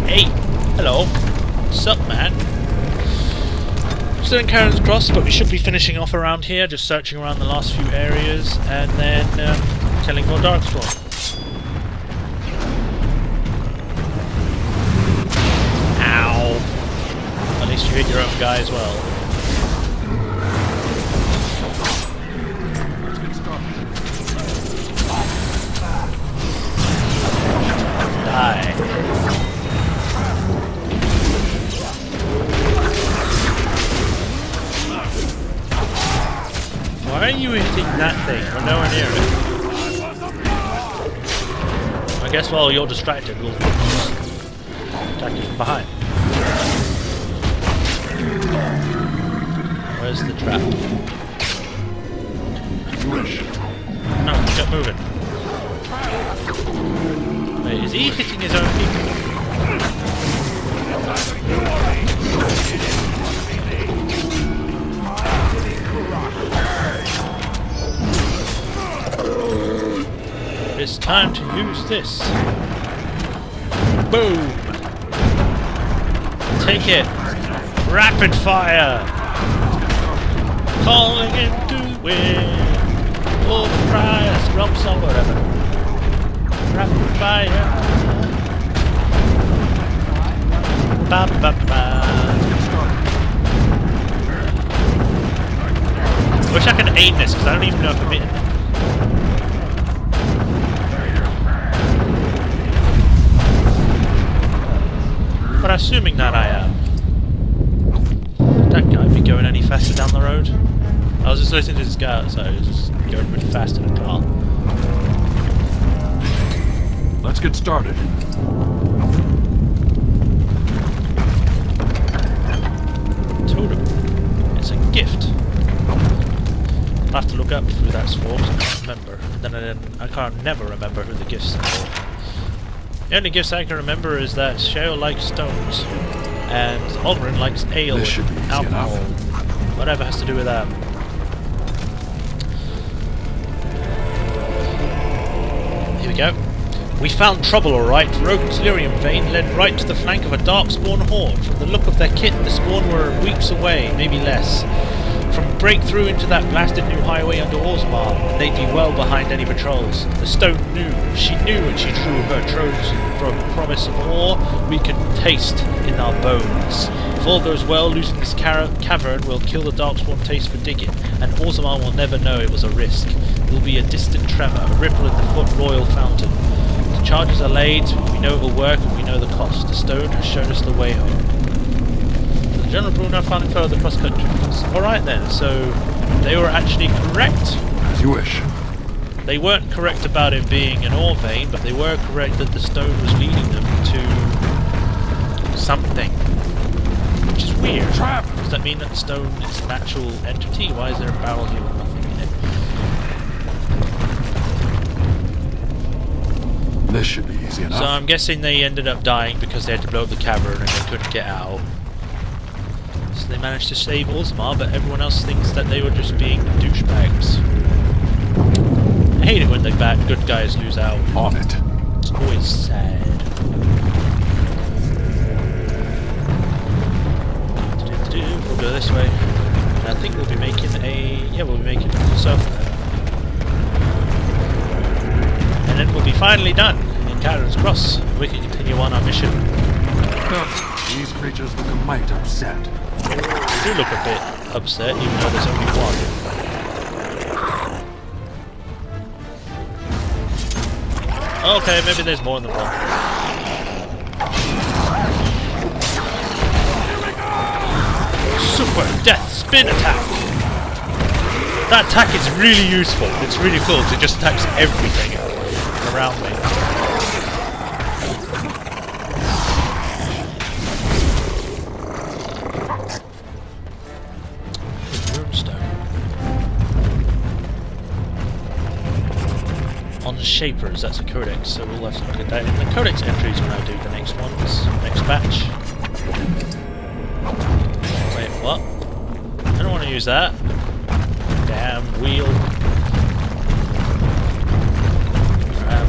Hey! Hello! What's up, man? Still in Karen's Cross, but we should be finishing off around here, just searching around the last few areas, and then killing more Darkspawn. Ow! At least you hit your own guy as well. Die. Why are you hitting that thing? We're nowhere near it. I guess while you're distracted, we'll attack you from behind. Where's the trap? No, keep moving. Wait, is he hitting his own people? It's time to use this. Boom! Take it! Rapid fire! Calling into wind! Overpriced drum song, whatever. Rapid fire! Ba ba ba. Wish I could aim this because I don't even know if I'm hitting it. But assuming that I am. That guy be going any faster down the road? I was just listening to this guy outside, he was just going really fast in a car. Let's get started. Totem. It's a gift. I'll have to look up who that's for, because I can't remember. I can't never remember who the gifts are for. The only gifts I can remember is that Shale likes stones, and Olrin likes ale and alcohol. Whatever has to do with that. Here we go. We found trouble, alright. Rogan's lyrium vein led right to the flank of a Darkspawn horde. From the look of their kit, the spawn were weeks away, maybe less. From breakthrough into that blasted new highway under Orzammar, they'd be well behind any patrols. The stone knew. She knew when she drew her Trojan from promise of ore we could taste in our bones. If all goes well, losing this cavern will kill the Darkspawn taste for digging, and Orzammar will never know it was a risk. There'll be a distant tremor, a ripple at the foot royal fountain. The charges are laid, we know it will work, and we know the cost. The stone has shown us the way home. General Bruno found further cross-country. Alright then, so they were actually correct. As you wish. They weren't correct about it being an ore vein, but they were correct that the stone was leading them to something. Which is weird. Trap! Does that mean that the stone is an actual entity? Why is there a barrel here with nothing in it? This should be easy enough. So I'm guessing they ended up dying because they had to blow up the cavern and they couldn't get out. So they managed to save Orzammar, but everyone else thinks that they were just being douchebags. I hate it when the good guys lose out. On it. It's always sad. We'll go this way. And I think we'll be making we'll be making it to South. And then we'll be finally done in Karen's Cross. We can continue on our mission. These creatures look a mite upset. They do look a bit upset, even though there's only one. Okay, maybe there's more than one. Super Death Spin Attack! That attack is really useful. It's really cool because it just attacks everything around me. Shapers, that's a codex, so we'll have to look at that in the codex entries when I do the next ones, next batch. Wait, what? I don't want to use that. Damn wheel.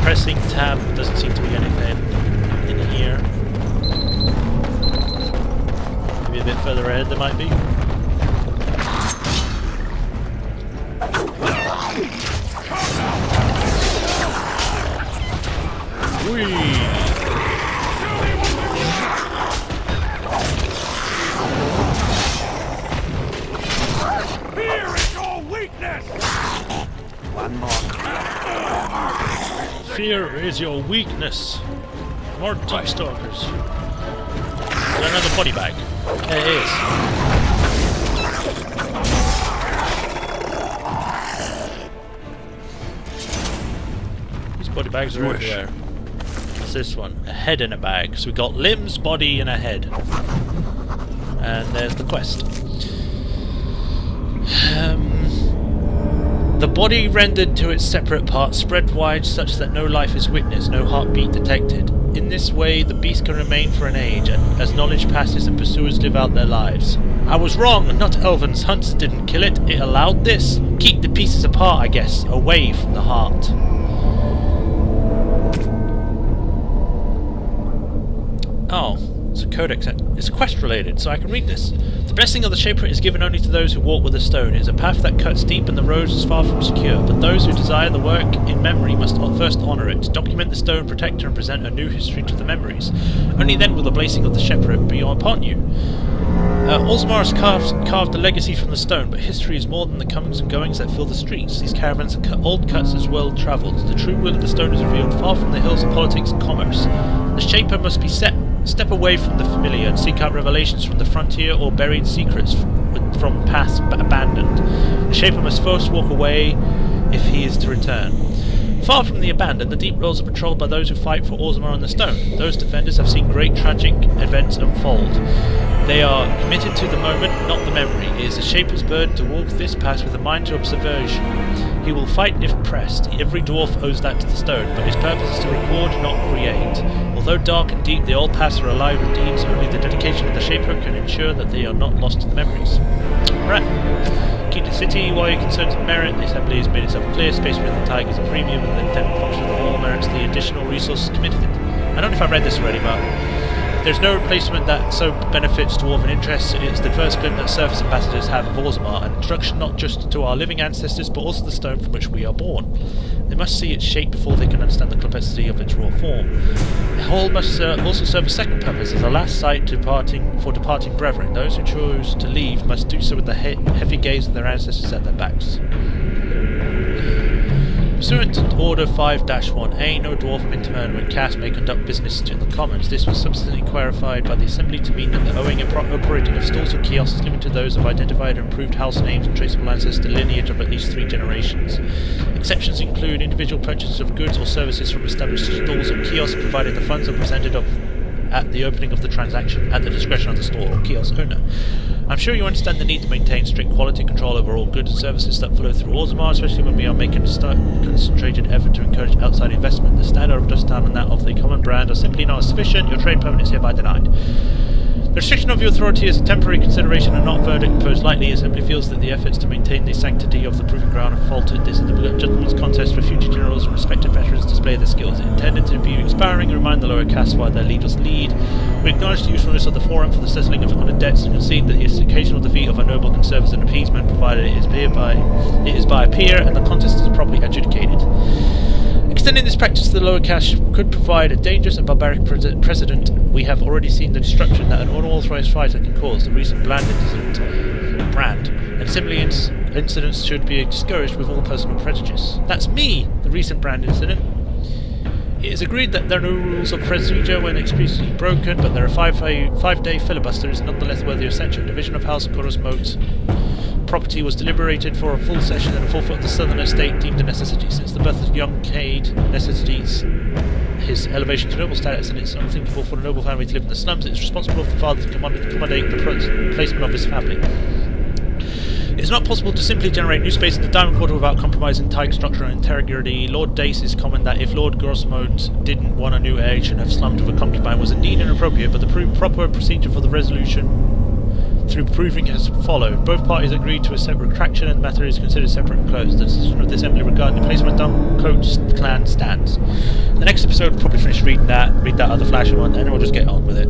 Pressing tab doesn't seem to be anything in here. a bit further ahead there might be. Whee! Fear is your weakness! One more. Fear is your weakness. More deep stalkers. Is there another body bag? There is. These body bags are everywhere. What's this one? A head in a bag. So we got limbs, body, and a head. And there's the quest. The body rendered to its separate parts, spread wide such that no life is witnessed, no heartbeat detected. In this way, the beast can remain for an age, as knowledge passes and pursuers live out their lives. I was wrong, not Elven's hunts didn't kill it, it allowed this. Keep the pieces apart, I guess, away from the heart. Oh, it's a codex. It's quest related, so I can read this. The blessing of the Shaper is given only to those who walk with the stone. It is a path that cuts deep and the road is far from secure, but those who desire the work in memory must first honour it, document the stone, protect her, and present a new history to the memories. Only then will the blessing of the Shepherd be upon you. Orzammar has carved a legacy from the stone, but history is more than the comings and goings that fill the streets. These caravans are old cuts as well travelled. The true will of the stone is revealed far from the hills of politics and commerce. The Shaper must be step away from the familiar and seek out revelations from the frontier or buried secrets from paths abandoned. The Shaper must first walk away if he is to return. Far from the abandoned, the deep roads are patrolled by those who fight for Orzammar and the stone. Those defenders have seen great tragic events unfold. They are committed to the moment, not the memory. It is the Shaper's burden to walk this path with a mind to observation. He will fight if pressed. Every dwarf owes that to the stone, but his purpose is to record, not create. Although dark and deep, the old paths are alive with deeds. Only the dedication of the Shaper can ensure that they are not lost to the memories. Right. Keep the city. While you're concerned with merit, the Assembly has made itself clear. Space within the Tigers a premium, and the intended function of the wall merits the additional resources committed. I don't know if I've read this already, but there's no replacement that so benefits dwarven interests. It's the first glimpse that surface ambassadors have of Orzammar, an introduction not just to our living ancestors, but also the stone from which we are born. They must see its shape before they can understand the complexity of its raw form. The hall must also serve a second purpose, as a last sight for departing brethren. Those who choose to leave must do so with the heavy gaze of their ancestors at their backs. Pursuant to Order 5-1A, no dwarf of internment caste may conduct business in the commons. This was subsequently clarified by the Assembly to mean that the owning and operating of stalls or kiosks is limited to those of identified and approved house names and traceable ancestor lineage of at least 3 generations. Exceptions include individual purchases of goods or services from established stalls or kiosks, provided the funds are presented at the opening of the transaction at the discretion of the store or kiosk owner. I'm sure you understand the need to maintain strict quality control over all goods and services that flow through Orzammar, especially when we are making a concentrated effort to encourage outside investment. The standard of Dusttown and that of the common brand are simply not sufficient. Your trade permit is hereby denied. The restriction of your authority is a temporary consideration and not a verdict imposed lightly. Assembly feels that the efforts to maintain the sanctity of the proving ground have faltered. This is the gentleman's contest for future generals and respected veterans to display their skills. It intended to be inspiring and remind the lower castes why their leaders lead. We acknowledge the usefulness of the forum for the settling of honoured debts and concede that the occasional defeat of a noble can serve as an appeasement, provided it is by a peer and the contest is properly adjudicated. Extending this practice to the lower caste could provide a dangerous and barbaric precedent. We have already seen the destruction that an unauthorized fighter can cause. The recent Brand and similar incidents should be discouraged with all personal prejudice. That's me, the recent Brand incident. It is agreed that there are no rules of procedure when explicitly broken, but there are 5-day filibusters nonetheless worthy of censure. Division of House Corosmote property was deliberated for a full session and a forfeit of the southern estate deemed a necessity. Since the birth of young Cade necessitates his elevation to noble status, and it's unthinkable for a noble family to live in the slums, it is responsible for the father to accommodate the placement of his family. It is not possible to simply generate new space in the Diamond Quarter without compromising Tig structure and integrity. Lord Dace's comment that if Lord Grosmote didn't want a new heir, he should have slummed with a concubine was indeed inappropriate, but the proper procedure for the resolution through proving has followed. Both parties agreed to a separate retraction and the matter is considered separate and closed. The decision of the Assembly regarding the placement of Duncoat's clan stands. The next episode we'll probably finish reading that, read that other Flash one, and then we'll just get on with it.